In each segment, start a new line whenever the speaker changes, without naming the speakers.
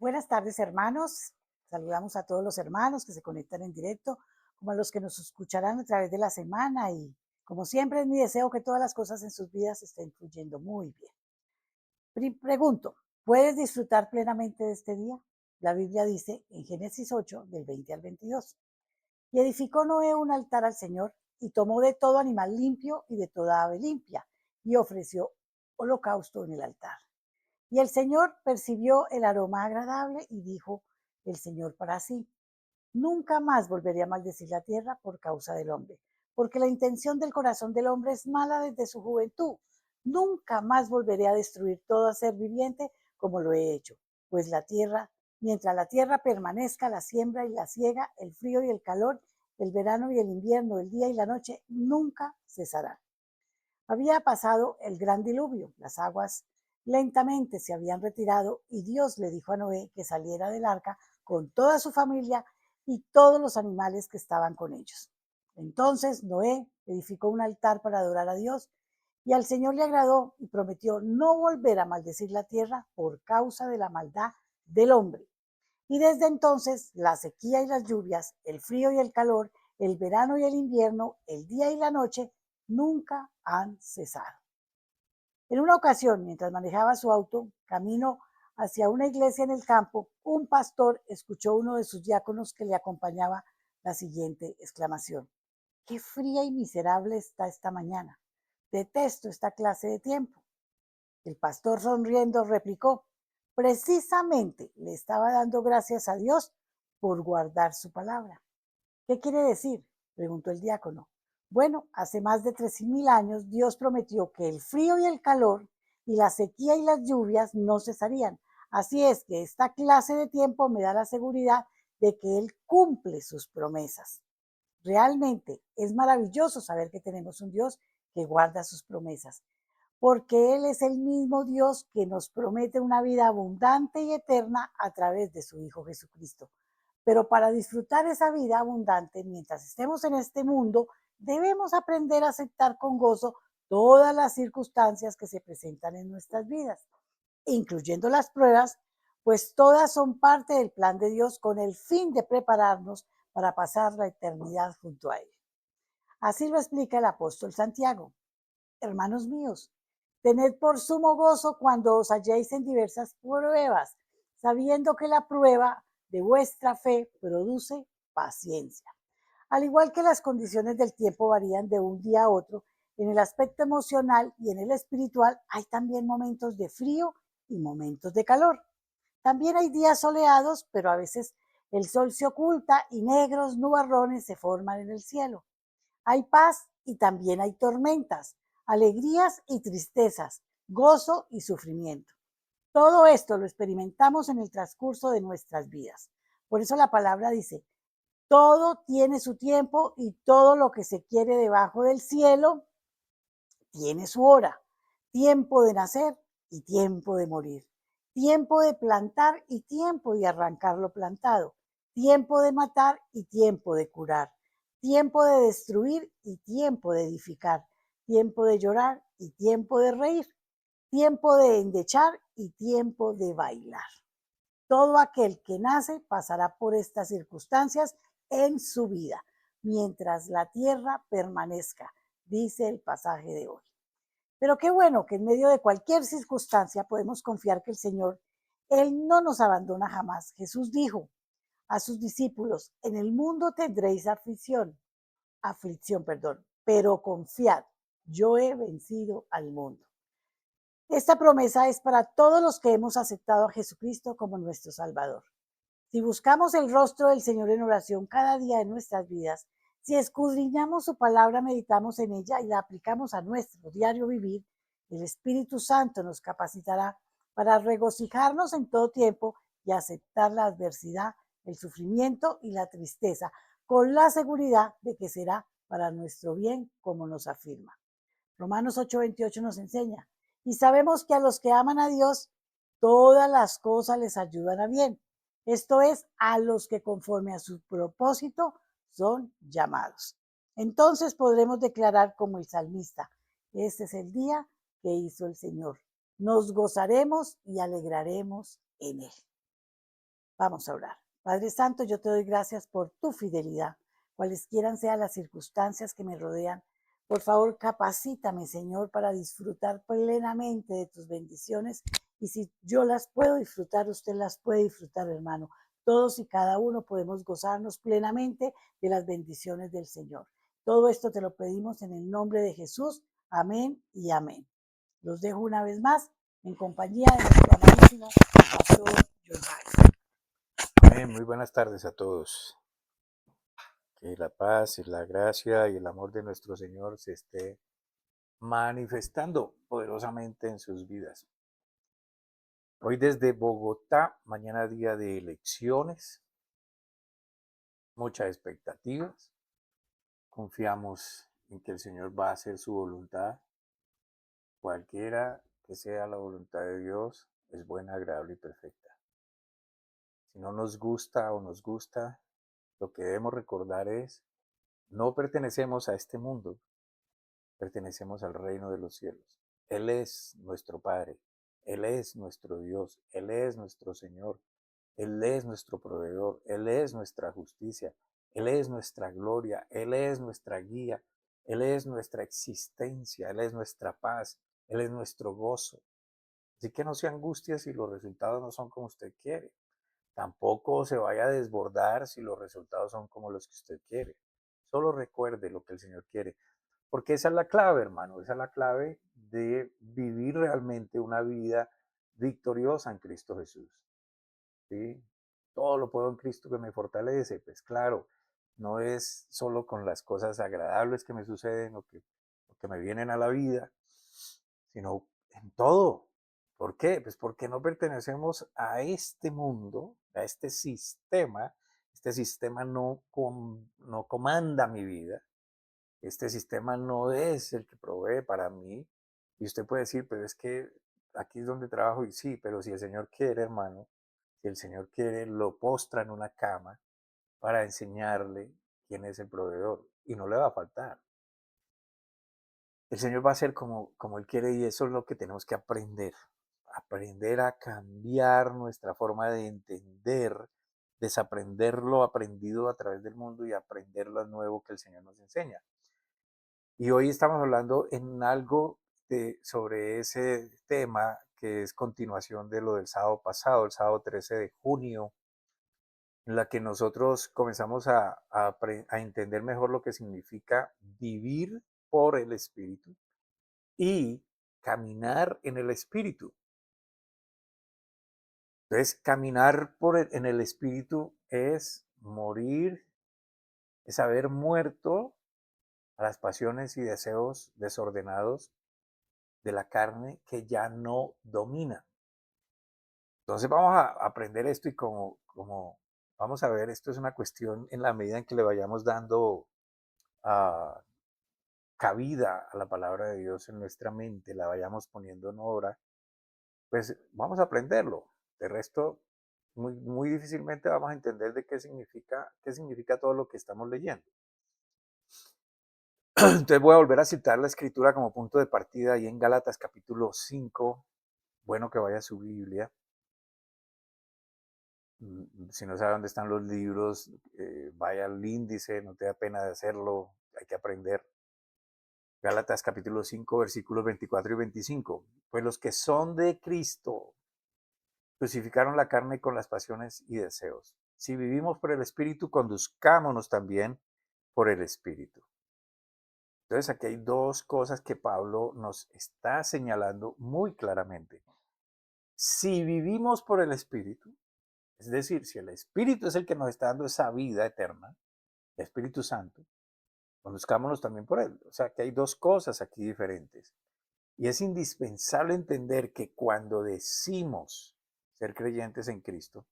Buenas tardes, hermanos. Saludamos a todos los hermanos que se conectan en directo, como a los que nos escucharán a través de la semana. Y como siempre, es mi deseo que todas las cosas en sus vidas estén fluyendo muy bien. Pregunto, ¿puedes disfrutar plenamente de este día? La Biblia dice en Génesis 8, del 20 al 22. Y edificó Noé un altar al Señor y tomó de todo animal limpio y de toda ave limpia y ofreció holocausto en el altar. Y el Señor percibió el aroma agradable y dijo el Señor para sí: nunca más volveré a maldecir la tierra por causa del hombre, porque la intención del corazón del hombre es mala desde su juventud. Nunca más volveré a destruir todo ser viviente como lo he hecho, pues mientras la tierra permanezca, la siembra y la siega, el frío y el calor, el verano y el invierno, el día y la noche, nunca cesarán. Había pasado el gran diluvio, las aguas lentamente se habían retirado y Dios le dijo a Noé que saliera del arca con toda su familia y todos los animales que estaban con ellos. Entonces Noé edificó un altar para adorar a Dios y al Señor le agradó y prometió no volver a maldecir la tierra por causa de la maldad del hombre. Y desde entonces la sequía y las lluvias, el frío y el calor, el verano y el invierno, el día y la noche, nunca han cesado. En una ocasión, mientras manejaba su auto, camino hacia una iglesia en el campo, un pastor escuchó a uno de sus diáconos que le acompañaba la siguiente exclamación: ¡qué fría y miserable está esta mañana! Detesto esta clase de tiempo. El pastor, sonriendo, replicó: precisamente le estaba dando gracias a Dios por guardar su palabra. ¿Qué quiere decir?, preguntó el diácono. Bueno, hace más de 3.000 años Dios prometió que el frío y el calor y la sequía y las lluvias no cesarían. Así es que esta clase de tiempo me da la seguridad de que Él cumple sus promesas. Realmente es maravilloso saber que tenemos un Dios que guarda sus promesas, porque Él es el mismo Dios que nos promete una vida abundante y eterna a través de su Hijo Jesucristo. Pero para disfrutar esa vida abundante mientras estemos en este mundo, debemos aprender a aceptar con gozo todas las circunstancias que se presentan en nuestras vidas, incluyendo las pruebas, pues todas son parte del plan de Dios con el fin de prepararnos para pasar la eternidad junto a Él. Así lo explica el apóstol Santiago. Hermanos míos, tened por sumo gozo cuando os halléis en diversas pruebas, sabiendo que la prueba de vuestra fe produce paciencia. Al igual que las condiciones del tiempo varían de un día a otro, en el aspecto emocional y en el espiritual hay también momentos de frío y momentos de calor. También hay días soleados, pero a veces el sol se oculta y negros nubarrones se forman en el cielo. Hay paz y también hay tormentas, alegrías y tristezas, gozo y sufrimiento. Todo esto lo experimentamos en el transcurso de nuestras vidas. Por eso la palabra dice: todo tiene su tiempo y todo lo que se quiere debajo del cielo tiene su hora. Tiempo de nacer y tiempo de morir. Tiempo de plantar y tiempo de arrancar lo plantado. Tiempo de matar y tiempo de curar. Tiempo de destruir y tiempo de edificar. Tiempo de llorar y tiempo de reír. Tiempo de endechar y tiempo de bailar. Todo aquel que nace pasará por estas circunstancias en su vida, mientras la tierra permanezca, dice el pasaje de hoy. Pero qué bueno que en medio de cualquier circunstancia podemos confiar que el Señor, Él no nos abandona jamás. Jesús dijo a sus discípulos: en el mundo tendréis aflicción, pero confiad, yo he vencido al mundo. Esta promesa es para todos los que hemos aceptado a Jesucristo como nuestro Salvador. Si buscamos el rostro del Señor en oración cada día de nuestras vidas, si escudriñamos su palabra, meditamos en ella y la aplicamos a nuestro diario vivir, el Espíritu Santo nos capacitará para regocijarnos en todo tiempo y aceptar la adversidad, el sufrimiento y la tristeza, con la seguridad de que será para nuestro bien, como nos afirma. Romanos 8:28 nos enseña: y sabemos que a los que aman a Dios, todas las cosas les ayudan a bien. Esto es, a los que conforme a su propósito son llamados. Entonces podremos declarar como el salmista: este es el día que hizo el Señor. Nos gozaremos y alegraremos en él. Vamos a orar. Padre Santo, yo te doy gracias por tu fidelidad, cualesquiera sean las circunstancias que me rodean. Por favor, capacítame, Señor, para disfrutar plenamente de tus bendiciones. Y si yo las puedo disfrutar, usted las puede disfrutar, hermano. Todos y cada uno podemos gozarnos plenamente de las bendiciones del Señor. Todo esto te lo pedimos en el nombre de Jesús. Amén y amén. Los dejo una vez más en compañía de nuestro amadísimo pastor John Jairo.
Amén. Muy buenas tardes a todos. Que la paz y la gracia y el amor de nuestro Señor se esté manifestando poderosamente en sus vidas. Hoy desde Bogotá, mañana día de elecciones, muchas expectativas. Confiamos en que el Señor va a hacer su voluntad. Cualquiera que sea la voluntad de Dios, es buena, agradable y perfecta. Si no nos gusta o nos gusta, lo que debemos recordar es, no pertenecemos a este mundo, pertenecemos al reino de los cielos. Él es nuestro Padre, Él es nuestro Dios, Él es nuestro Señor, Él es nuestro proveedor, Él es nuestra justicia, Él es nuestra gloria, Él es nuestra guía, Él es nuestra existencia, Él es nuestra paz, Él es nuestro gozo. Así que no se angustie si los resultados no son como usted quiere. Tampoco se vaya a desbordar si los resultados son como los que usted quiere. Solo recuerde lo que el Señor quiere. Porque esa es la clave, hermano. Esa es la clave de vivir realmente una vida victoriosa en Cristo Jesús. ¿Sí? Todo lo puedo en Cristo que me fortalece. Pues claro, no es solo con las cosas agradables que me suceden o que me vienen a la vida, sino en todo. ¿Por qué? Pues porque no pertenecemos a este mundo, a este sistema. Este sistema no comanda mi vida. Este sistema no es el que provee para mí. Y usted puede decir, pero es que aquí es donde trabajo y sí, pero si el Señor quiere, hermano, si el Señor quiere, lo postra en una cama para enseñarle quién es el proveedor y no le va a faltar. El Señor va a ser como Él quiere y eso es lo que tenemos que aprender. Aprender a cambiar nuestra forma de entender, desaprender lo aprendido a través del mundo y aprender lo nuevo que el Señor nos enseña. Y hoy estamos hablando en algo sobre ese tema que es continuación de lo del sábado pasado, el sábado 13 de junio, en la que nosotros comenzamos a entender mejor lo que significa vivir por el Espíritu y caminar en el Espíritu. Entonces, caminar en el Espíritu es morir, es haber muerto a las pasiones y deseos desordenados de la carne que ya no domina. Entonces vamos a aprender esto y como vamos a ver, esto es una cuestión en la medida en que le vayamos dando uh, cabida a la palabra de Dios en nuestra mente, la vayamos poniendo en obra, pues vamos a aprenderlo. De resto, muy difícilmente vamos a entender de qué significa todo lo que estamos leyendo. Entonces voy a volver a citar la escritura como punto de partida ahí en Gálatas capítulo 5. Bueno que vaya a su Biblia. Si no sabe dónde están los libros, vaya al índice, no te da pena de hacerlo, hay que aprender. Gálatas capítulo 5, versículos 24 y 25. Pues los que son de Cristo crucificaron la carne con las pasiones y deseos. Si vivimos por el Espíritu, conduzcámonos también por el Espíritu. Entonces aquí hay dos cosas que Pablo nos está señalando muy claramente. Si vivimos por el Espíritu, es decir, si el Espíritu es el que nos está dando esa vida eterna, el Espíritu Santo, conozcámonos también por Él. O sea, que hay dos cosas aquí diferentes. Y es indispensable entender que cuando decimos ser creyentes en Cristo,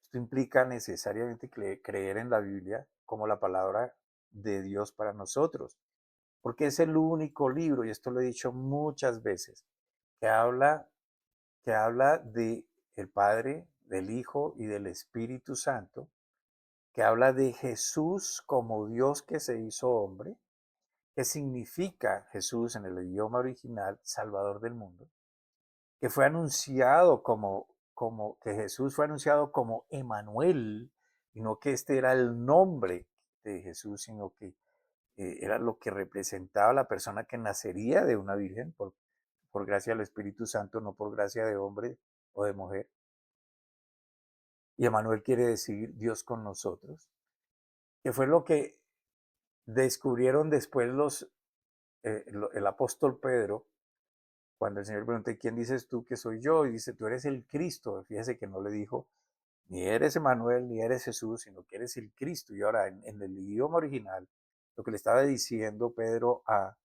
esto implica necesariamente creer en la Biblia como la palabra de Dios para nosotros. Porque es el único libro, y esto lo he dicho muchas veces, que habla de el Padre, del Hijo y del Espíritu Santo, que habla de Jesús como Dios que se hizo hombre, que significa Jesús en el idioma original, Salvador del mundo, que fue anunciado como como que Jesús fue anunciado como Emanuel, y no que este era el nombre de Jesús, sino que era lo que representaba la persona que nacería de una virgen por gracia del Espíritu Santo, no por gracia de hombre o de mujer. Y Emanuel quiere decir Dios con nosotros, que fue lo que descubrieron después el apóstol Pedro, cuando el Señor preguntó, ¿quién dices tú que soy yo? Y dice, tú eres el Cristo. Fíjese que no le dijo, ni eres Emanuel, ni eres Jesús, sino que eres el Cristo. Y ahora, en el idioma original, lo que le estaba diciendo Pedro al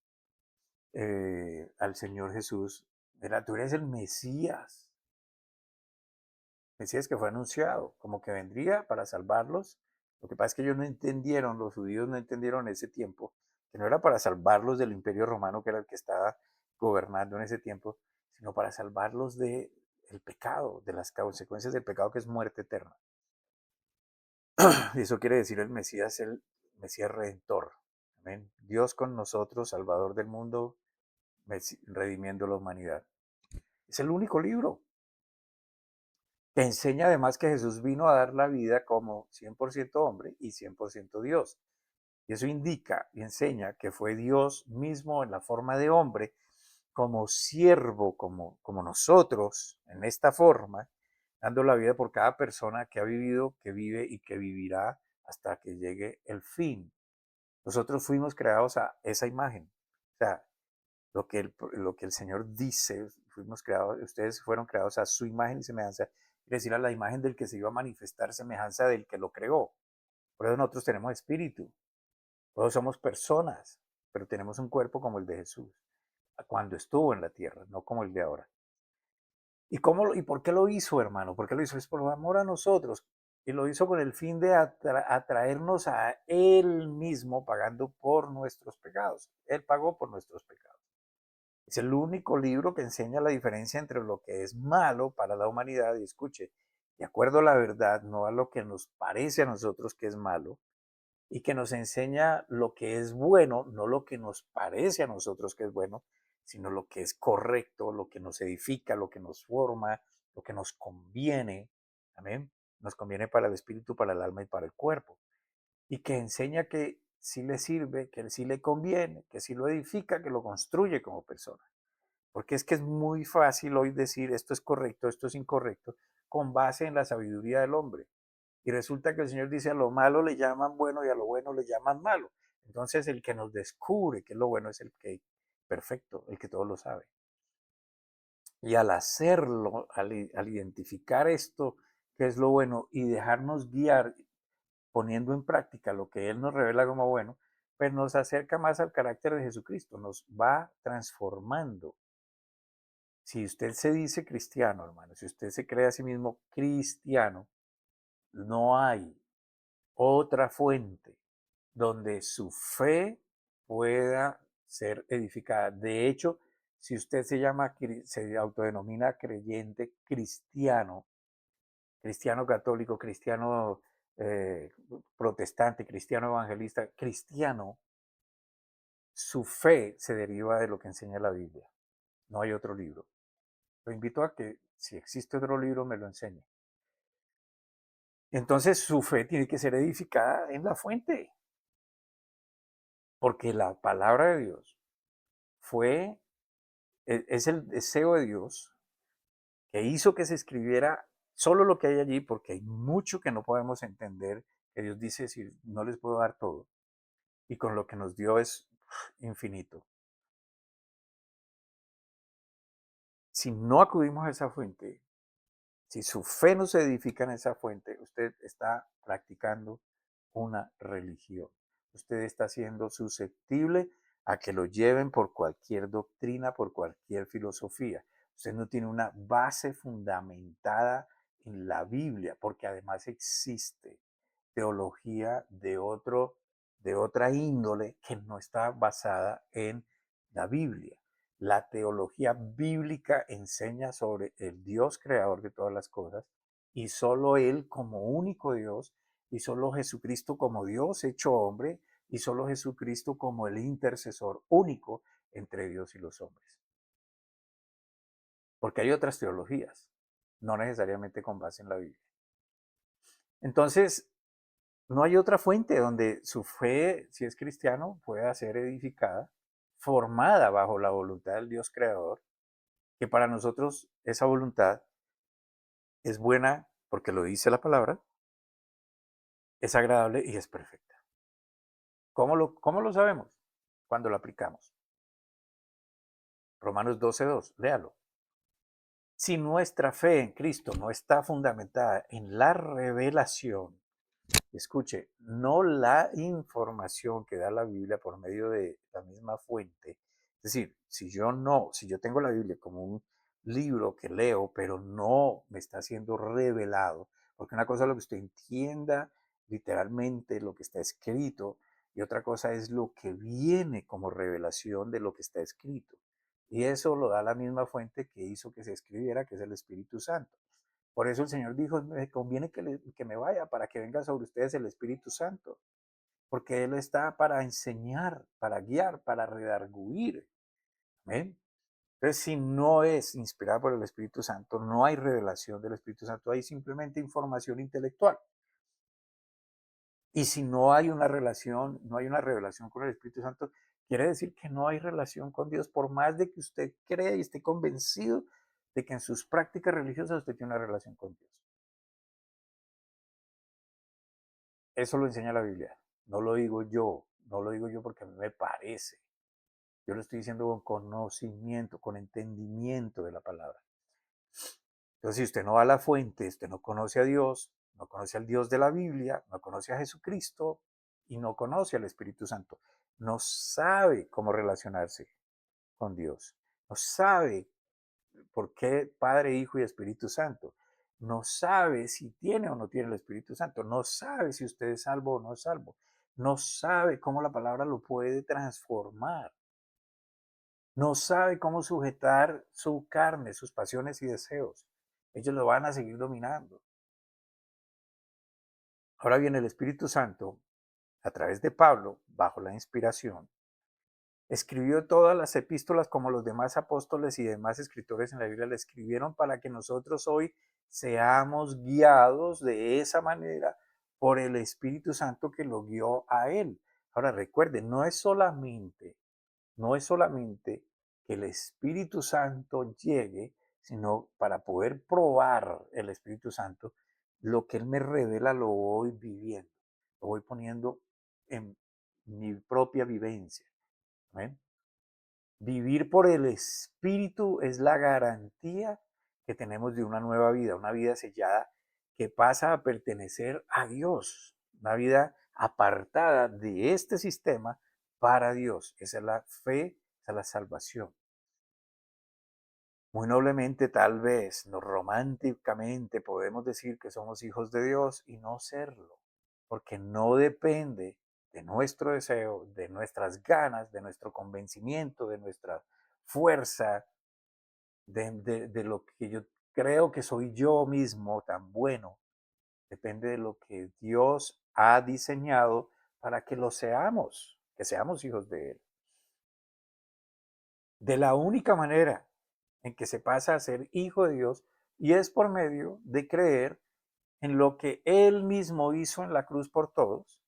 Señor Jesús era, tú eres el Mesías. Mesías que fue anunciado, como que vendría para salvarlos. Lo que pasa es que ellos no entendieron, los judíos no entendieron en ese tiempo, que no era para salvarlos del imperio romano, que era el que estaba gobernando en ese tiempo, sino para salvarlos del pecado, de las consecuencias del pecado, que es muerte eterna. Y eso quiere decir el Mesías redentor. Amén. Dios con nosotros, Salvador del mundo, redimiendo la humanidad. Es el único libro que enseña además que Jesús vino a dar la vida como 100% hombre y 100% Dios. Y eso indica y enseña que fue Dios mismo en la forma de hombre, como siervo, como nosotros, en esta forma, dando la vida por cada persona que ha vivido, que vive y que vivirá hasta que llegue el fin. Nosotros fuimos creados a esa imagen. O sea, lo que el Señor dice, fuimos creados, ustedes fueron creados a su imagen y semejanza, es decir, a la imagen del que se iba a manifestar, semejanza del que lo creó. Por eso nosotros tenemos espíritu, todos somos personas, pero tenemos un cuerpo como el de Jesús, cuando estuvo en la tierra, no como el de ahora. ¿Y por qué lo hizo, hermano? ¿Por qué lo hizo? Es por amor a nosotros. Y lo hizo con el fin de atraernos a Él mismo, pagando por nuestros pecados. Él pagó por nuestros pecados. Es el único libro que enseña la diferencia entre lo que es malo para la humanidad, y escuche, de acuerdo a la verdad, no a lo que nos parece a nosotros que es malo, y que nos enseña lo que es bueno, no lo que nos parece a nosotros que es bueno, sino lo que es correcto, lo que nos edifica, lo que nos forma, lo que nos conviene. Amén. Nos conviene para el espíritu, para el alma y para el cuerpo. Y que enseña que sí le sirve, que sí le conviene, que sí lo edifica, que lo construye como persona. Porque es que es muy fácil hoy decir esto es correcto, esto es incorrecto, con base en la sabiduría del hombre. Y resulta que el Señor dice a lo malo le llaman bueno y a lo bueno le llaman malo. Entonces el que nos descubre que es lo bueno es el que perfecto, el que todo lo sabe. Y al hacerlo, al identificar esto, que es lo bueno, y dejarnos guiar poniendo en práctica lo que Él nos revela como bueno, pues nos acerca más al carácter de Jesucristo, nos va transformando. Si usted se dice cristiano, hermano, si usted se cree a sí mismo cristiano, no hay otra fuente donde su fe pueda ser edificada. De hecho, si usted se autodenomina creyente cristiano, cristiano católico, cristiano protestante, cristiano evangelista, cristiano, su fe se deriva de lo que enseña la Biblia. No hay otro libro. Lo invito a que, si existe otro libro, me lo enseñe. Entonces su fe tiene que ser edificada en la fuente, porque la palabra de Dios es el deseo de Dios que hizo que se escribiera solo lo que hay allí, porque hay mucho que no podemos entender, que Dios dice, si no les puedo dar todo, y con lo que nos dio es infinito. Si no acudimos a esa fuente, si su fe no se edifica en esa fuente, usted está practicando una religión. Usted está siendo susceptible a que lo lleven por cualquier doctrina, por cualquier filosofía. Usted no tiene una base fundamentada en la Biblia, porque además existe teología de otra índole que no está basada en la Biblia. La teología bíblica enseña sobre el Dios creador de todas las cosas y solo Él como único Dios y solo Jesucristo como Dios hecho hombre y solo Jesucristo como el intercesor único entre Dios y los hombres. Porque hay otras teologías, no necesariamente con base en la Biblia. Entonces, no hay otra fuente donde su fe, si es cristiano, pueda ser edificada, formada bajo la voluntad del Dios creador, que para nosotros esa voluntad es buena porque lo dice la palabra, es agradable y es perfecta. ¿Cómo lo sabemos? Cuando lo aplicamos. Romanos 12:2, léalo. Si nuestra fe en Cristo no está fundamentada en la revelación, escuche, no la información que da la Biblia por medio de la misma fuente. Es decir, si yo tengo la Biblia como un libro que leo, pero no me está siendo revelado, porque una cosa es lo que usted entienda literalmente, lo que está escrito, y otra cosa es lo que viene como revelación de lo que está escrito. Y eso lo da la misma fuente que hizo que se escribiera, que es el Espíritu Santo. Por eso el Señor dijo, me conviene que me vaya para que venga sobre ustedes el Espíritu Santo, porque Él está para enseñar, para guiar, para redarguir. ¿Ven? Entonces, si no es inspirada por el Espíritu Santo, no hay revelación del Espíritu Santo, hay simplemente información intelectual. Y si no hay una relación, no hay una revelación con el Espíritu Santo, quiere decir que no hay relación con Dios, por más de que usted crea y esté convencido de que en sus prácticas religiosas usted tiene una relación con Dios. Eso lo enseña la Biblia. No lo digo yo, no lo digo yo porque a mí me parece. Yo lo estoy diciendo con conocimiento, con entendimiento de la palabra. Entonces, si usted no va a la fuente, usted no conoce a Dios, no conoce al Dios de la Biblia, no conoce a Jesucristo y no conoce al Espíritu Santo, no sabe cómo relacionarse con Dios, no sabe por qué Padre, Hijo y Espíritu Santo, no sabe si tiene o no tiene el Espíritu Santo, no sabe si usted es salvo o no es salvo, no sabe cómo la palabra lo puede transformar, no sabe cómo sujetar su carne, sus pasiones y deseos. Ellos lo van a seguir dominando. Ahora bien, el Espíritu Santo, a través de Pablo, bajo la inspiración, escribió todas las epístolas como los demás apóstoles y demás escritores en la Biblia le escribieron para que nosotros hoy seamos guiados de esa manera por el Espíritu Santo que lo guió a él. Ahora recuerden, no es solamente que el Espíritu Santo llegue, sino para poder probar el Espíritu Santo, lo que Él me revela lo voy viviendo, lo voy poniendo en mi propia vivencia. ¿Ven? Vivir por el Espíritu es la garantía que tenemos de una nueva vida, una vida sellada que pasa a pertenecer a Dios, una vida apartada de este sistema para Dios. Esa es la fe, esa es la salvación. Muy noblemente, tal vez, no románticamente, podemos decir que somos hijos de Dios y no serlo, porque no depende de nuestro deseo, de nuestras ganas, de nuestro convencimiento, de nuestra fuerza, de lo que yo creo que soy yo mismo tan bueno. Depende de lo que Dios ha diseñado para que lo seamos, que seamos hijos de Él. De la única manera en que se pasa a ser hijo de Dios y es por medio de creer en lo que Él mismo hizo en la cruz por todos,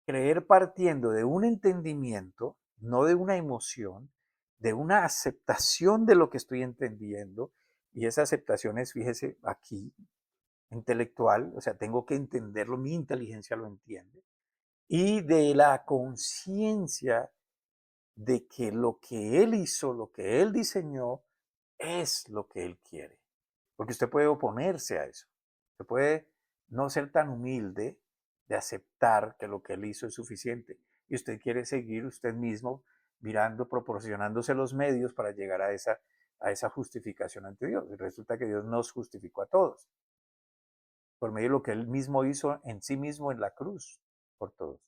creer partiendo de un entendimiento, no de una emoción, de una aceptación de lo que estoy entendiendo, y esa aceptación es, fíjese, aquí, intelectual, o sea, tengo que entenderlo, mi inteligencia lo entiende, y de la conciencia de que lo que Él hizo, lo que Él diseñó, es lo que Él quiere. Porque usted puede oponerse a eso. Usted puede no ser tan humilde de aceptar que lo que Él hizo es suficiente. Y usted quiere seguir usted mismo mirando, proporcionándose los medios para llegar a esa justificación ante Dios. Y resulta que Dios nos justificó a todos por medio de lo que Él mismo hizo en sí mismo en la cruz por todos.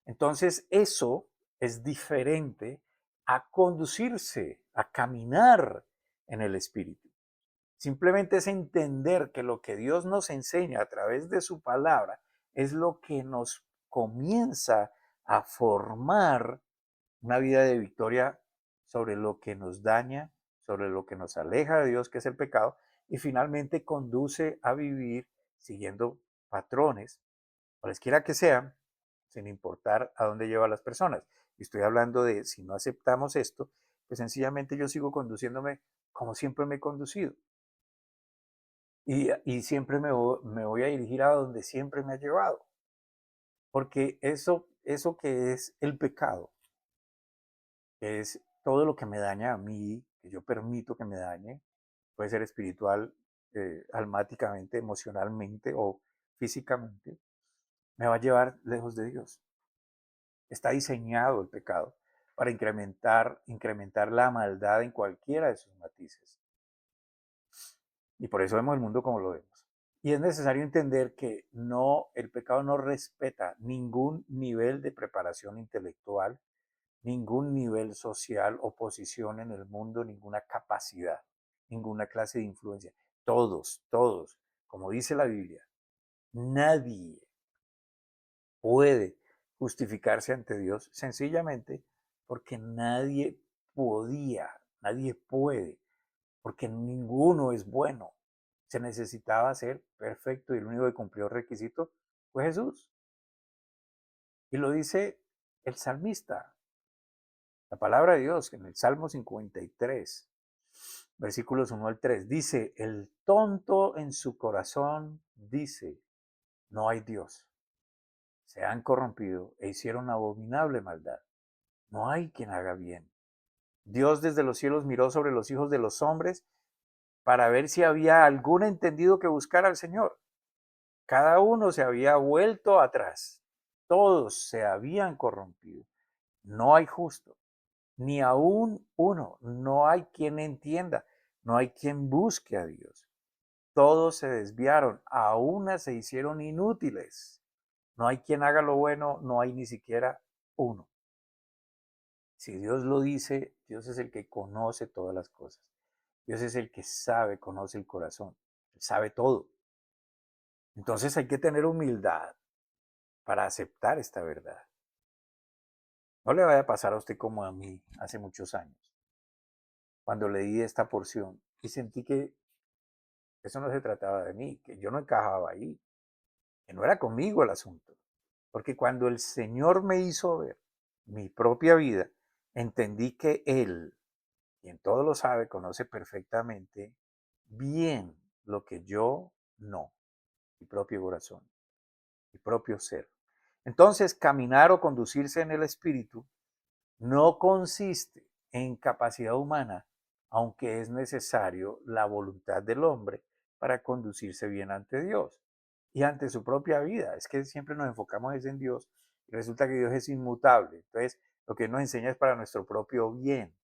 Entonces eso es diferente a conducirse, a caminar en el Espíritu. Simplemente es entender que lo que Dios nos enseña a través de su palabra es lo que nos comienza a formar una vida de victoria sobre lo que nos daña sobre lo que nos aleja de Dios, que es el pecado, y finalmente conduce a vivir siguiendo patrones, cualesquiera que sean, sin importar a dónde lleva a las personas. Y estoy hablando de si no aceptamos esto, pues sencillamente yo sigo conduciéndome como siempre me he conducido. Y siempre me voy a dirigir a donde siempre me ha llevado. Porque eso que es el pecado, que es todo lo que me daña a mí, que yo permito que me dañe, puede ser espiritual, almáticamente, emocionalmente o físicamente, me va a llevar lejos de Dios. Está diseñado el pecado para incrementar la maldad en cualquiera de sus matices. Y por eso vemos el mundo como lo vemos. Y es necesario entender que el pecado no respeta ningún nivel de preparación intelectual, ningún nivel social o posición en el mundo, ninguna capacidad, ninguna clase de influencia. Todos, como dice la Biblia, nadie puede justificarse ante Dios sencillamente porque nadie puede, porque ninguno es bueno. Se necesitaba ser perfecto y el único que cumplió el requisito fue Jesús. Y lo dice el salmista, la palabra de Dios en el Salmo 53, versículos 1 al 3, dice, el tonto en su corazón dice, no hay Dios. Se han corrompido e hicieron abominable maldad. No hay quien haga bien. Dios desde los cielos miró sobre los hijos de los hombres para ver si había algún entendido que buscara al Señor. Cada uno se había vuelto atrás. Todos se habían corrompido. No hay justo, ni aún uno. No hay quien entienda. No hay quien busque a Dios. Todos se desviaron, a una se hicieron inútiles. No hay quien haga lo bueno, no hay ni siquiera uno. Si Dios lo dice, Dios es el que conoce todas las cosas. Dios es el que sabe, conoce el corazón. Él sabe todo. Entonces hay que tener humildad para aceptar esta verdad. No le vaya a pasar a usted como a mí hace muchos años, cuando leí esta porción y sentí que eso no se trataba de mí, que yo no encajaba ahí, que no era conmigo el asunto. Porque cuando el Señor me hizo ver mi propia vida, entendí que Él, quien todo lo sabe, conoce perfectamente bien lo que yo no, mi propio corazón, mi propio ser. Entonces, caminar o conducirse en el Espíritu no consiste en capacidad humana, aunque es necesario la voluntad del hombre para conducirse bien ante Dios y ante su propia vida. Es que siempre nos enfocamos en Dios y resulta que Dios es inmutable. Entonces, lo que nos enseña es para nuestro propio bien.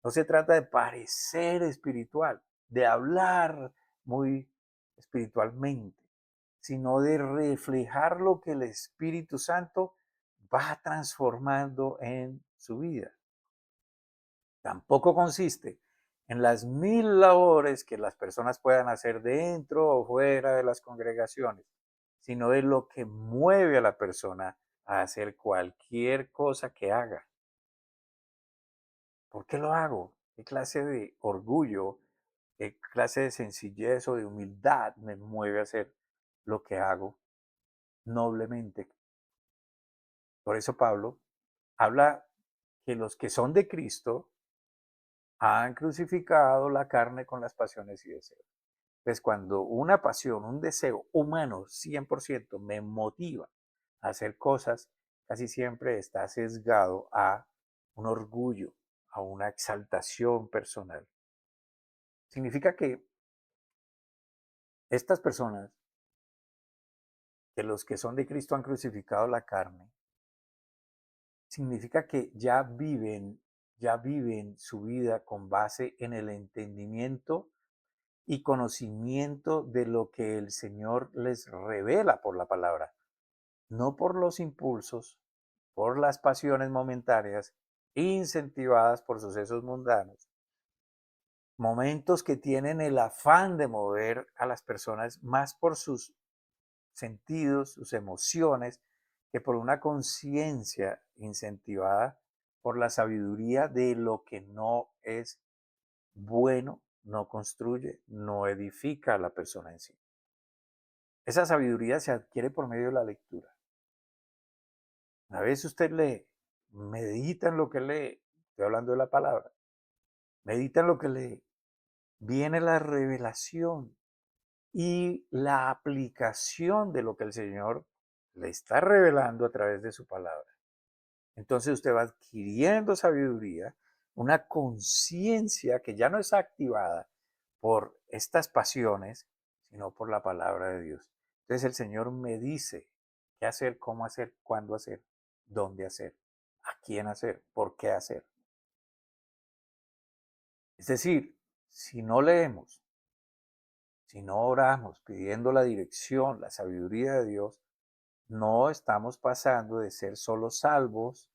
No se trata de parecer espiritual, de hablar muy espiritualmente, sino de reflejar lo que el Espíritu Santo va transformando en su vida. Tampoco consiste en las mil labores que las personas puedan hacer dentro o fuera de las congregaciones, sino de lo que mueve a la persona a hacer cualquier cosa que haga. ¿Por qué lo hago? ¿Qué clase de orgullo, qué clase de sencillez o de humildad me mueve a hacer lo que hago noblemente? Por eso Pablo habla que los que son de Cristo han crucificado la carne con las pasiones y deseos. Entonces, cuando una pasión, un deseo humano 100% me motiva a hacer cosas, casi siempre está sesgado a un orgullo, a una exaltación personal. Significa que estas personas, que los que son de Cristo han crucificado la carne, significa que ya viven su vida con base en el entendimiento y conocimiento de lo que el Señor les revela por la palabra, no por los impulsos, por las pasiones momentáneas, incentivadas por sucesos mundanos, momentos que tienen el afán de mover a las personas más por sus sentidos, sus emociones, que por una conciencia incentivada por la sabiduría de lo que no es bueno no construye, no edifica a la persona en sí. Esa sabiduría se adquiere por medio de la lectura. Una vez usted lee, medita en lo que lee, estoy hablando de la palabra, medita en lo que lee, viene la revelación y la aplicación de lo que el Señor le está revelando a través de su palabra. Entonces usted va adquiriendo sabiduría, una conciencia que ya no es activada por estas pasiones, sino por la palabra de Dios. Entonces el Señor me dice qué hacer, cómo hacer, cuándo hacer, dónde hacer, a quién hacer, por qué hacer. Es decir, si no leemos, si no oramos pidiendo la dirección, la sabiduría de Dios, no estamos pasando de ser solo salvos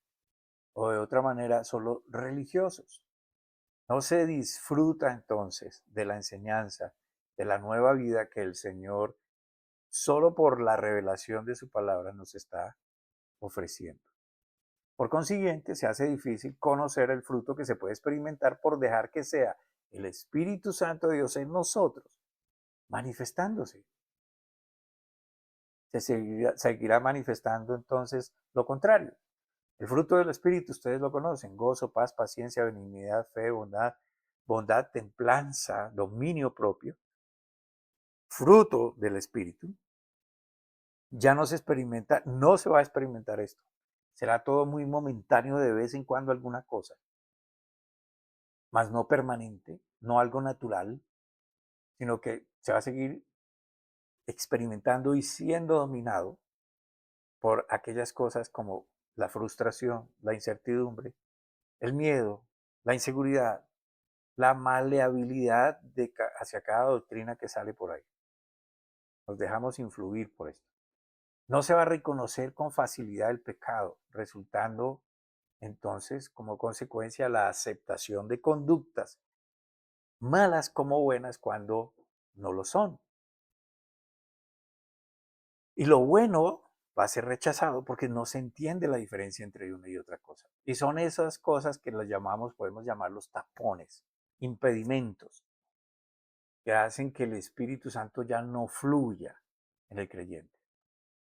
o de otra manera solo religiosos. No se disfruta entonces de la enseñanza, de la nueva vida que el Señor, solo por la revelación de su palabra, nos está ofreciendo. Por consiguiente, se hace difícil conocer el fruto que se puede experimentar por dejar que sea el Espíritu Santo de Dios en nosotros, manifestándose. Seguirá manifestando entonces lo contrario. El fruto del Espíritu, ustedes lo conocen: gozo, paz, paciencia, benignidad, fe, bondad, templanza, dominio propio. Fruto del Espíritu. Ya no se experimenta, no se va a experimentar esto. Será todo muy momentáneo, de vez en cuando alguna cosa, mas no permanente, no algo natural, sino que se va a seguir experimentando y siendo dominado por aquellas cosas como la frustración, la incertidumbre, el miedo, la inseguridad, la maleabilidad hacia cada doctrina que sale por ahí. Nos dejamos influir por esto. No se va a reconocer con facilidad el pecado, resultando entonces como consecuencia la aceptación de conductas malas como buenas cuando no lo son. Y lo bueno va a ser rechazado porque no se entiende la diferencia entre una y otra cosa. Y son esas cosas que las llamamos, podemos llamarlos tapones, impedimentos, que hacen que el Espíritu Santo ya no fluya en el creyente.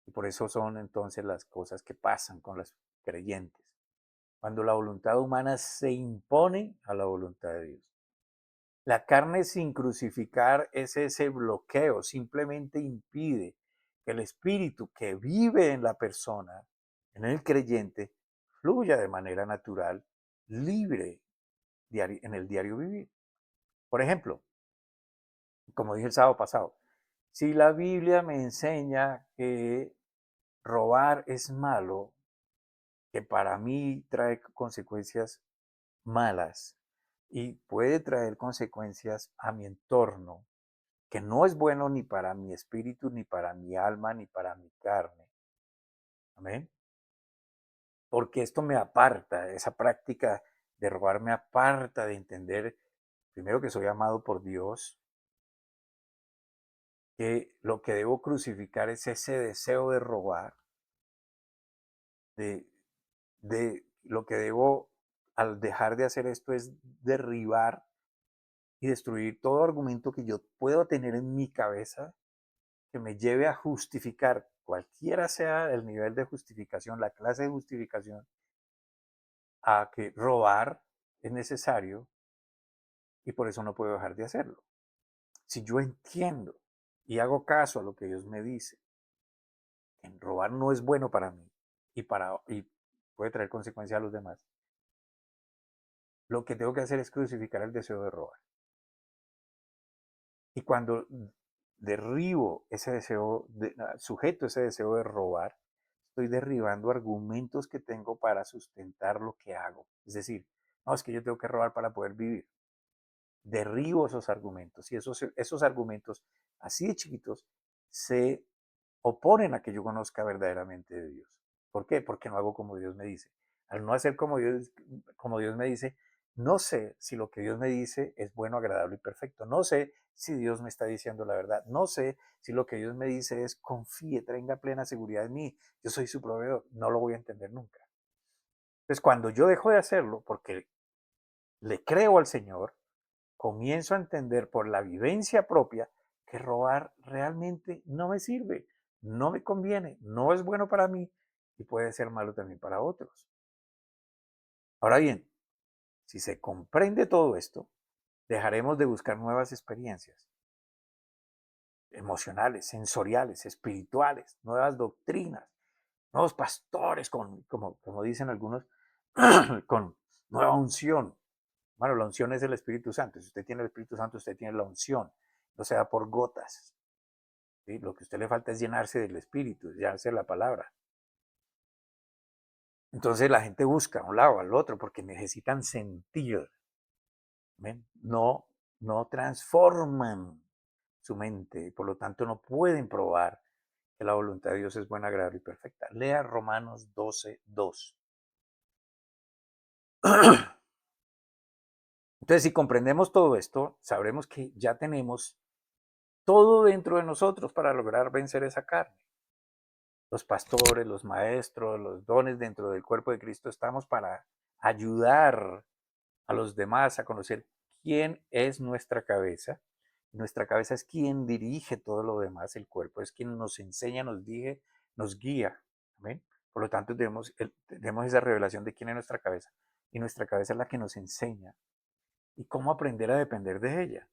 Y por eso son entonces las cosas que pasan con los creyentes, cuando la voluntad humana se impone a la voluntad de Dios. La carne sin crucificar es ese bloqueo, simplemente impide que el espíritu que vive en la persona, en el creyente, fluya de manera natural, libre en el diario vivir. Por ejemplo, como dije el sábado pasado, si la Biblia me enseña que robar es malo, que para mí trae consecuencias malas y puede traer consecuencias a mi entorno, que no es bueno ni para mi espíritu, ni para mi alma, ni para mi carne. Amén. Porque esto me aparta, esa práctica de robar me aparta de entender, primero, que soy amado por Dios, que lo que debo crucificar es ese deseo de robar, de, de lo que debo, al dejar de hacer esto, es derribar y destruir todo argumento que yo puedo tener en mi cabeza que me lleve a justificar, cualquiera sea el nivel de justificación, la clase de justificación, a que robar es necesario y por eso no puedo dejar de hacerlo. Si yo entiendo y hago caso a lo que Dios me dice, que robar no es bueno para mí y puede traer consecuencias a los demás, lo que tengo que hacer es crucificar el deseo de robar. Y cuando derribo ese deseo, sujeto ese deseo de robar, estoy derribando argumentos que tengo para sustentar lo que hago. Es decir, no, es que yo tengo que robar para poder vivir. Derribo esos argumentos y esos argumentos, así de chiquitos, se oponen a que yo conozca verdaderamente de Dios. ¿Por qué? Porque no hago como Dios me dice. Al no hacer como Dios me dice, no sé si lo que Dios me dice es bueno, agradable y perfecto. No sé si Dios me está diciendo la verdad. No sé si lo que Dios me dice es confíe, tenga plena seguridad en mí. Yo soy su proveedor. No lo voy a entender nunca. Entonces, cuando yo dejo de hacerlo porque le creo al Señor, comienzo a entender por la vivencia propia que robar realmente no me sirve, no me conviene, no es bueno para mí y puede ser malo también para otros. Ahora bien, si se comprende todo esto, dejaremos de buscar nuevas experiencias emocionales, sensoriales, espirituales, nuevas doctrinas, nuevos pastores, como dicen algunos, con nueva unción. Bueno, la unción es el Espíritu Santo. Si usted tiene el Espíritu Santo, usted tiene la unción. No se da por gotas. ¿Sí? Lo que a usted le falta es llenarse del Espíritu, llenarse de la palabra. Entonces la gente busca a un lado, al otro, porque necesitan sentir. ¿Ven? No transforman su mente y por lo tanto no pueden probar que la voluntad de Dios es buena, agradable y perfecta. Lea Romanos 12:2. Entonces, si comprendemos todo esto, sabremos que ya tenemos todo dentro de nosotros para lograr vencer esa carne. Los pastores, los maestros, los dones dentro del cuerpo de Cristo estamos para ayudar a los demás a conocer quién es nuestra cabeza. Nuestra cabeza es quien dirige todo lo demás, el cuerpo es quien nos enseña, nos dirige, nos guía. ¿Amén? Por lo tanto, tenemos esa revelación de quién es nuestra cabeza. Y nuestra cabeza es la que nos enseña. ¿Y cómo aprender a depender de ella?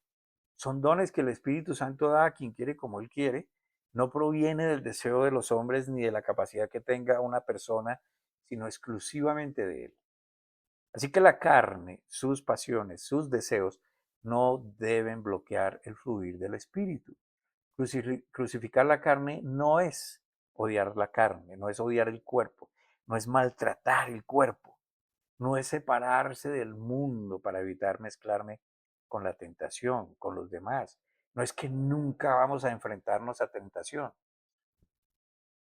Son dones que el Espíritu Santo da a quien quiere como Él quiere. No proviene del deseo de los hombres ni de la capacidad que tenga una persona, sino exclusivamente de Él. Así que la carne, sus pasiones, sus deseos, no deben bloquear el fluir del Espíritu. Crucificar la carne no es odiar la carne, no es odiar el cuerpo, no es maltratar el cuerpo, no es separarse del mundo para evitar mezclarme con la tentación, con los demás. No es que nunca vamos a enfrentarnos a tentación.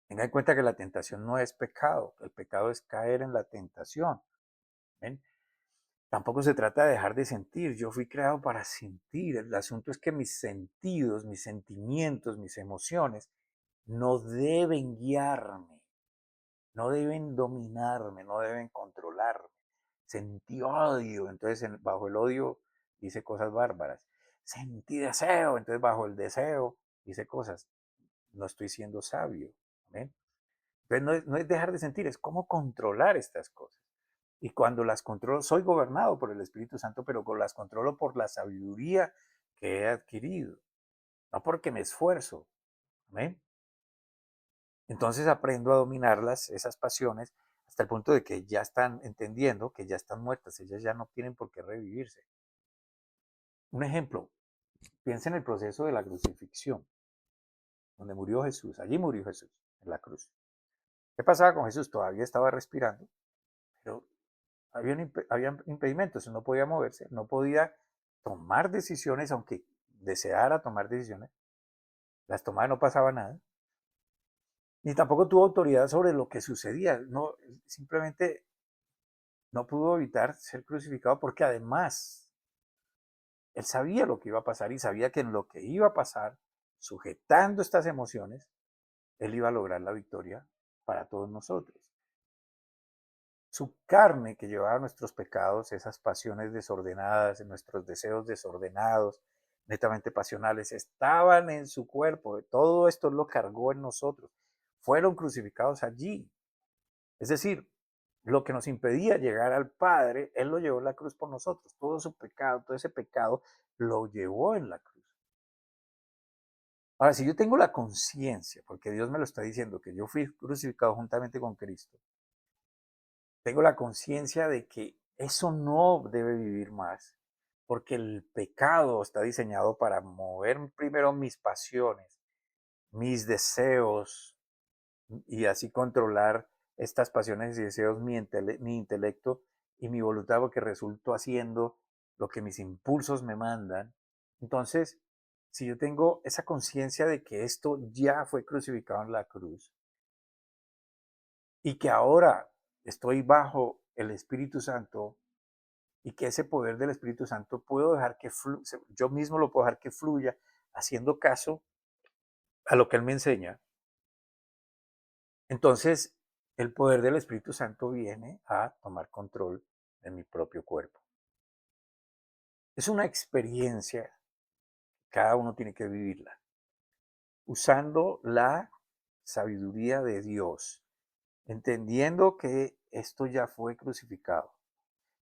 Tenga en cuenta que la tentación no es pecado, el pecado es caer en la tentación. ¿Ven? Tampoco se trata de dejar de sentir, yo fui creado para sentir. El asunto es que mis sentidos, mis sentimientos, mis emociones no deben guiarme, no deben dominarme, no deben controlarme. Sentí odio, entonces bajo el odio hice cosas bárbaras. Sentí deseo, entonces bajo el deseo hice cosas. No estoy siendo sabio. ¿Ven? Entonces no es dejar de sentir, es cómo controlar estas cosas. Y cuando las controlo, soy gobernado por el Espíritu Santo, pero las controlo por la sabiduría que he adquirido, no porque me esfuerzo. ¿Amén? Entonces aprendo a dominarlas, esas pasiones, hasta el punto de que ya están entendiendo que ya están muertas, ellas ya no tienen por qué revivirse. Un ejemplo, piensa en el proceso de la crucifixión, donde murió Jesús, allí murió Jesús, en la cruz. ¿Qué pasaba con Jesús? Todavía estaba respirando, pero había impedimentos, no podía moverse, no podía tomar decisiones, aunque deseara tomar decisiones, las tomaba y no pasaba nada, ni tampoco tuvo autoridad sobre lo que sucedía, no, simplemente no pudo evitar ser crucificado porque además él sabía lo que iba a pasar y sabía que en lo que iba a pasar, sujetando estas emociones, él iba a lograr la victoria para todos nosotros. Su carne que llevaba nuestros pecados, esas pasiones desordenadas, nuestros deseos desordenados, netamente pasionales, estaban en su cuerpo. Todo esto lo cargó en nosotros. Fueron crucificados allí. Es decir, lo que nos impedía llegar al Padre, Él lo llevó en la cruz por nosotros. Todo su pecado, todo ese pecado lo llevó en la cruz. Ahora, si yo tengo la conciencia, porque Dios me lo está diciendo, que yo fui crucificado juntamente con Cristo, tengo la conciencia de que eso no debe vivir más, porque el pecado está diseñado para mover primero mis pasiones, mis deseos, y así controlar estas pasiones y deseos, mi intelecto y mi voluntad, porque resulto haciendo lo que mis impulsos me mandan. Entonces, si yo tengo esa conciencia de que esto ya fue crucificado en la cruz y que ahora estoy bajo el Espíritu Santo y que ese poder del Espíritu Santo puedo dejar que yo mismo lo puedo dejar que fluya haciendo caso a lo que Él me enseña, entonces el poder del Espíritu Santo viene a tomar control de mi propio cuerpo. Es una experiencia, cada uno tiene que vivirla, usando la sabiduría de Dios, entendiendo que esto ya fue crucificado,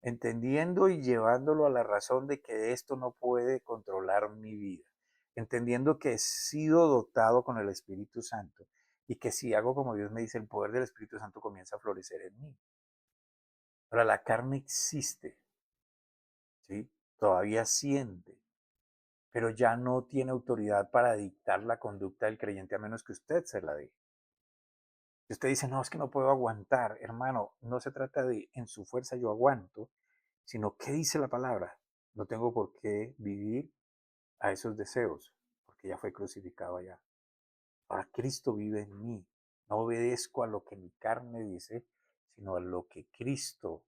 entendiendo y llevándolo a la razón de que esto no puede controlar mi vida, entendiendo que he sido dotado con el Espíritu Santo y que si hago como Dios me dice, el poder del Espíritu Santo comienza a florecer en mí. Ahora, la carne existe, ¿sí? Todavía siente, pero ya no tiene autoridad para dictar la conducta del creyente a menos que usted se la dé. Si usted dice, no, es que no puedo aguantar, hermano, no se trata de en su fuerza yo aguanto, sino qué dice la palabra. No tengo por qué vivir a esos deseos, porque ya fue crucificado allá. Ahora Cristo vive en mí. No obedezco a lo que mi carne dice, sino a lo que Cristo,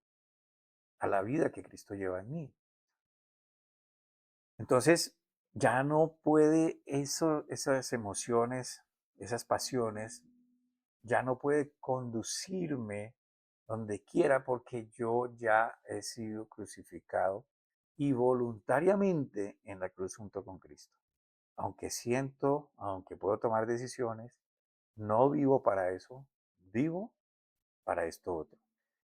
a la vida que Cristo lleva en mí. Entonces, ya no puede esas emociones, esas pasiones, ya no puede conducirme donde quiera porque yo ya he sido crucificado y voluntariamente en la cruz junto con Cristo. Aunque siento, aunque puedo tomar decisiones, no vivo para eso, vivo para esto otro.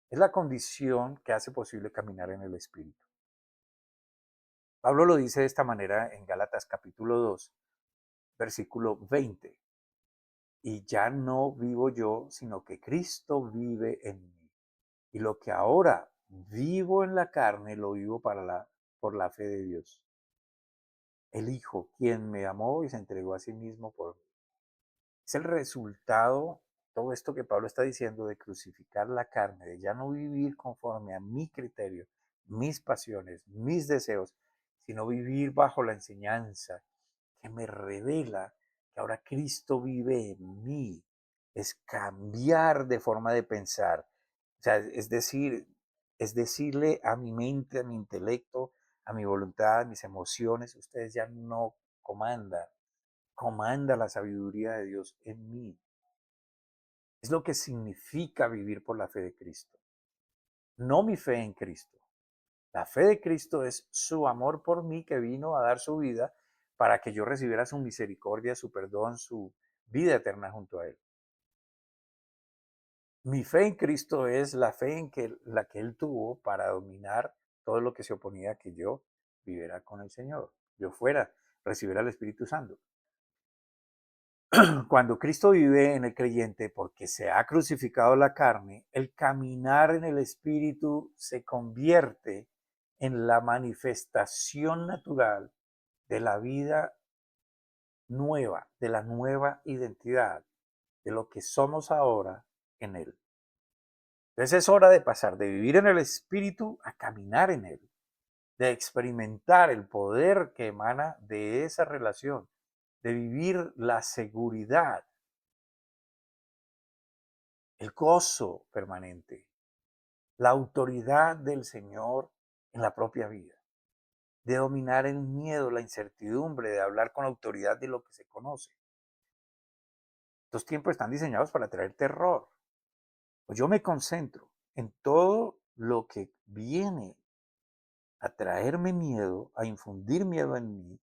Es la condición que hace posible caminar en el Espíritu. Pablo lo dice de esta manera en Gálatas capítulo 2, versículo 20. Y ya no vivo yo, sino que Cristo vive en mí. Y lo que ahora vivo en la carne, lo vivo por la fe de Dios. El Hijo, quien me amó y se entregó a sí mismo por mí. Es el resultado, todo esto que Pablo está diciendo, de crucificar la carne, de ya no vivir conforme a mi criterio, mis pasiones, mis deseos, sino vivir bajo la enseñanza que me revela que ahora Cristo vive en mí. Es cambiar de forma de pensar. O sea, es decir, es decirle a mi mente, a mi intelecto, a mi voluntad, a mis emociones, ustedes ya no comandan, comanda la sabiduría de Dios en mí. Es lo que significa vivir por la fe de Cristo. No mi fe en Cristo. La fe de Cristo es su amor por mí que vino a dar su vida para que yo recibiera su misericordia, su perdón, su vida eterna junto a Él. Mi fe en Cristo es la fe en que la que Él tuvo para dominar todo lo que se oponía a que yo viviera con el Señor, yo fuera, recibiera el Espíritu Santo. Cuando Cristo vive en el creyente porque se ha crucificado la carne, el caminar en el Espíritu se convierte en la manifestación natural de la vida nueva, de la nueva identidad, de lo que somos ahora en Él. Entonces es hora de pasar de vivir en el Espíritu a caminar en Él, de experimentar el poder que emana de esa relación, de vivir la seguridad, el gozo permanente, la autoridad del Señor en la propia vida, de dominar el miedo, la incertidumbre, de hablar con autoridad de lo que se conoce. Estos tiempos están diseñados para traer terror. Pues yo me concentro en todo lo que viene a traerme miedo, a infundir miedo en mí,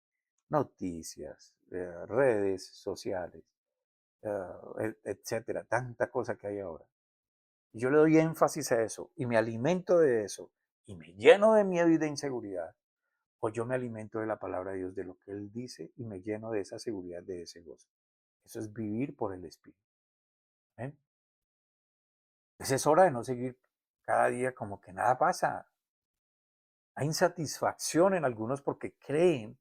noticias, redes sociales, etcétera, tanta cosa que hay ahora. Y yo le doy énfasis a eso y me alimento de eso y me lleno de miedo y de inseguridad, o yo me alimento de la palabra de Dios, de lo que Él dice y me lleno de esa seguridad, de ese gozo. Eso es vivir por el Espíritu. ¿Eh? Entonces es hora de no seguir cada día como que nada pasa. Hay insatisfacción en algunos porque creen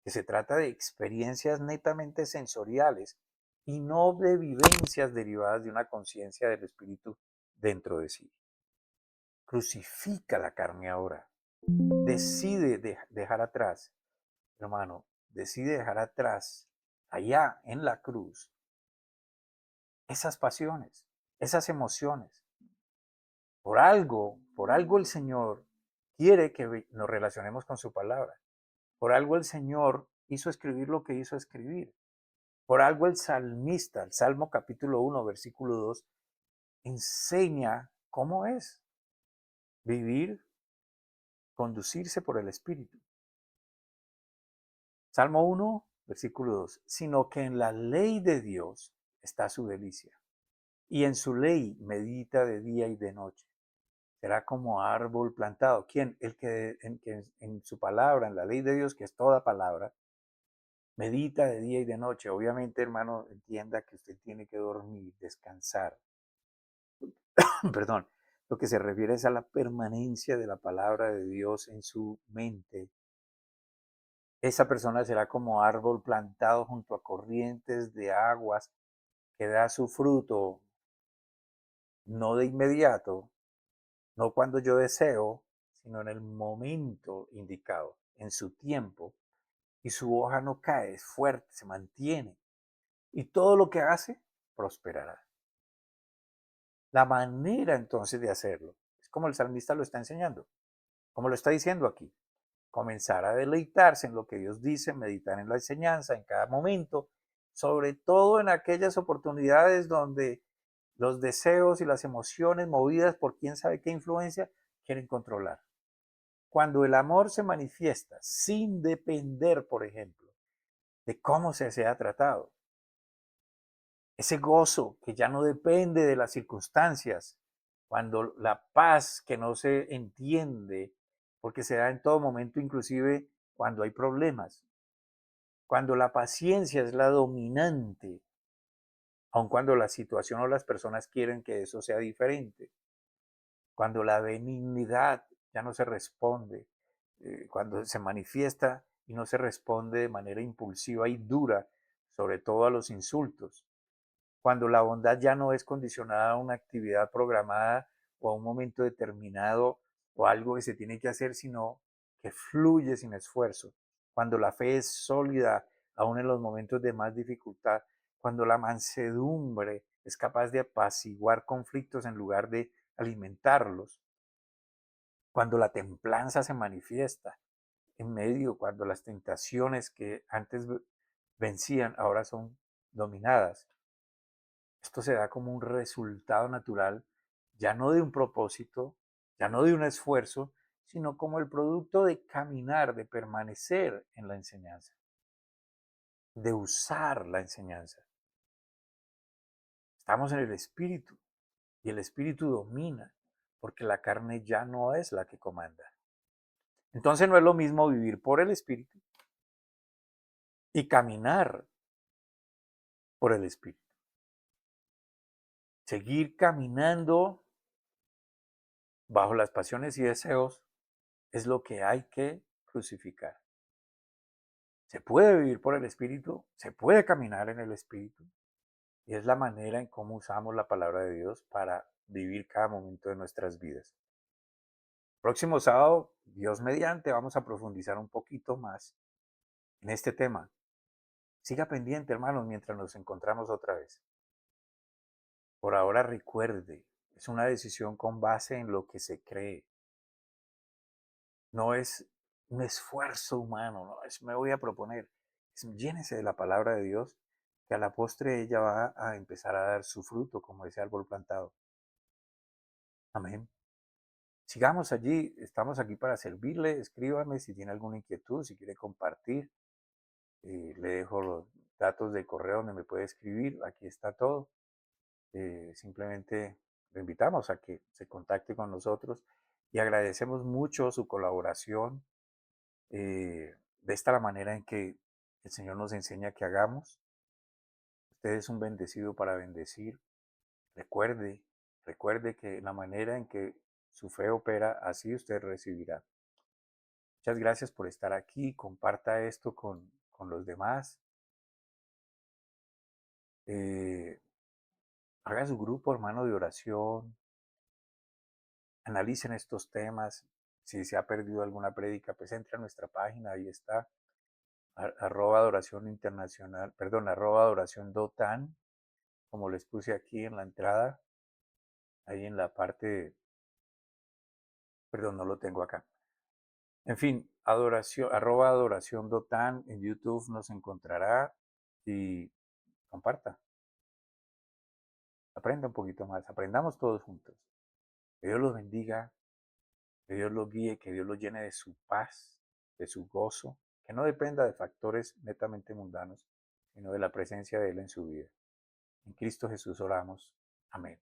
que se trata de experiencias netamente sensoriales y no de vivencias derivadas de una conciencia del Espíritu dentro de sí. Crucifica la carne ahora. Decide dejar atrás, hermano, decide dejar atrás, allá en la cruz, esas pasiones, esas emociones. Por algo el Señor quiere que nos relacionemos con su palabra. Por algo el Señor hizo escribir lo que hizo escribir. Por algo el salmista, el Salmo capítulo 1, versículo 2, enseña cómo es vivir, conducirse por el Espíritu. Salmo 1, versículo 2. Sino que en la ley de Dios está su delicia, y en su ley medita de día y de noche. Será como árbol plantado. ¿Quién? El que en su palabra, en la ley de Dios, que es toda palabra, medita de día y de noche. Obviamente, hermano, entienda que usted tiene que dormir, descansar. Perdón. Lo que se refiere es a la permanencia de la palabra de Dios en su mente. Esa persona será como árbol plantado junto a corrientes de aguas que da su fruto no de inmediato, no cuando yo deseo, sino en el momento indicado, en su tiempo, y su hoja no cae, es fuerte, se mantiene, y todo lo que hace prosperará. La manera entonces de hacerlo es como el salmista lo está enseñando, como lo está diciendo aquí. Comenzar a deleitarse en lo que Dios dice, meditar en la enseñanza en cada momento, sobre todo en aquellas oportunidades donde los deseos y las emociones movidas por quién sabe qué influencia quieren controlar. Cuando el amor se manifiesta sin depender, por ejemplo, de cómo se sea tratado, ese gozo que ya no depende de las circunstancias, cuando la paz que no se entiende, porque se da en todo momento, inclusive cuando hay problemas, cuando la paciencia es la dominante, aun cuando la situación o las personas quieren que eso sea diferente, cuando la benignidad ya no se responde, cuando se manifiesta y no se responde de manera impulsiva y dura, sobre todo a los insultos, cuando la bondad ya no es condicionada a una actividad programada o a un momento determinado o algo que se tiene que hacer, sino que fluye sin esfuerzo, cuando la fe es sólida aún en los momentos de más dificultad, cuando la mansedumbre es capaz de apaciguar conflictos en lugar de alimentarlos, cuando la templanza se manifiesta en medio, cuando las tentaciones que antes vencían ahora son dominadas. Esto se da como un resultado natural, ya no de un propósito, ya no de un esfuerzo, sino como el producto de caminar, de permanecer en la enseñanza, de usar la enseñanza. Estamos en el espíritu y el espíritu domina, porque la carne ya no es la que comanda. Entonces no es lo mismo vivir por el espíritu y caminar por el espíritu. Seguir caminando bajo las pasiones y deseos es lo que hay que crucificar. Se puede vivir por el Espíritu, se puede caminar en el Espíritu, y es la manera en cómo usamos la palabra de Dios para vivir cada momento de nuestras vidas. Próximo sábado, Dios mediante, vamos a profundizar un poquito más en este tema. Siga pendiente, hermanos, mientras nos encontramos otra vez. Por ahora recuerde, es una decisión con base en lo que se cree. No es un esfuerzo humano, no es me voy a proponer. Llénese de la palabra de Dios, que a la postre ella va a empezar a dar su fruto como ese árbol plantado. Amén. Sigamos allí, estamos aquí para servirle. Escríbame si tiene alguna inquietud, si quiere compartir. Le dejo los datos de correo donde me puede escribir. Aquí está todo. Simplemente lo invitamos a que se contacte con nosotros y agradecemos mucho su colaboración. De esta la manera en que el Señor nos enseña que hagamos. Usted es un bendecido para bendecir. Recuerde, recuerde que la manera en que su fe opera, así usted recibirá. Muchas gracias por estar aquí. Comparta esto con los demás. Eh, Haga su grupo, hermano, de oración. Analicen estos temas. Si se ha perdido alguna prédica, pues entre a nuestra página, ahí está. Arroba adoración internacional, perdón, arroba adoración dotan, como les puse aquí en la entrada, ahí en la parte, perdón, no lo tengo acá. En fin, adoración, arroba adoración dotan en YouTube nos encontrará y comparta, aprenda un poquito más, aprendamos todos juntos. Que Dios los bendiga, que Dios los guíe, que Dios los llene de su paz, de su gozo, que no dependa de factores netamente mundanos, sino de la presencia de Él en su vida. En Cristo Jesús oramos. Amén.